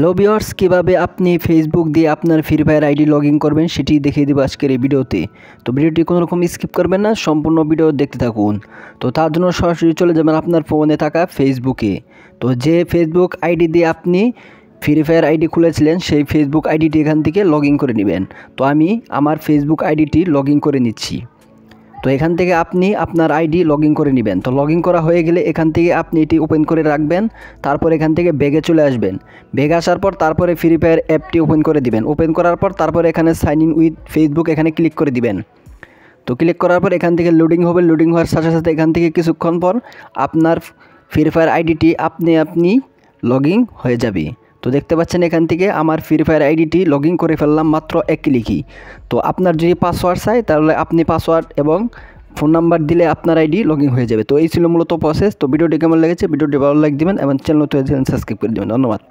Hello viewers, কীভাবে আপনি Facebook দিয়ে আপনার free fire ID log in করবেন সেটি দেখিয়ে দেবো আজকের এই ভিডিওতে। তো ভিডিওটি কোনো রকম স্কিপ করবেন না, সম্পূর্ণ ভিডিও দেখতে থাকুন। তো তার জন্য সরাসরি চলে যাবেন আপনার ফোনে থাকা ফেসবুকে। তো যে ফেসবুক আইডি দিয়ে আপনি ফ্রি ফায়ার আইডি খুলেছিলেন সেই ফেসবুক আইডিটি এখান থেকে লগ ইন করে নেবেন। তো আমি আমার ফেসবুক আইডিটি লগ ইন করে নিচ্ছি। তো এখান থেকে আপনি আপনার আইডি লগ ইন করে নেবেন। তো লগ ইন করা হয়ে গেলে এখান থেকে আপনি এটি ওপেন করে রাখবেন। তারপর এখান থেকে ব্যাগে চলে আসবেন। ব্যাগে আসার পর তারপরে ফ্রি ফায়ার অ্যাপটি ওপেন করে দিবেন। ওপেন করার পর তারপরে এখানে সাইন ইন উইথ ফেসবুক এখানে ক্লিক করে দিবেন। তো ক্লিক করার পর এখান থেকে লোডিং হবে। লোডিং হওয়ার সাথে সাথে এখান থেকে কিছুক্ষণ পর আপনার ফ্রি ফায়ার আইডিটি আপনি লগ ইন হয়ে যাবে। তো দেখতে পাচ্ছেন এখান থেকে আমার ফ্রি ফায়ার আইডিটি লগ ইন করে ফেললাম মাত্র এক ক্লিকই। তো আপনার যদি পাসওয়ার্ড চাই তাহলে আপনি পাসওয়ার্ড এবং ফোন নাম্বার দিলে আপনার আইডি লগ ইন হয়ে যাবে। তো এই ছিল মূলত প্রসেস। তো ভিডিওটি কেমন লেগেছে, ভিডিওটি ভালো লাইক দিবেন এবং চ্যানেল সাবস্ক্রাইব করে দেবেন। ধন্যবাদ।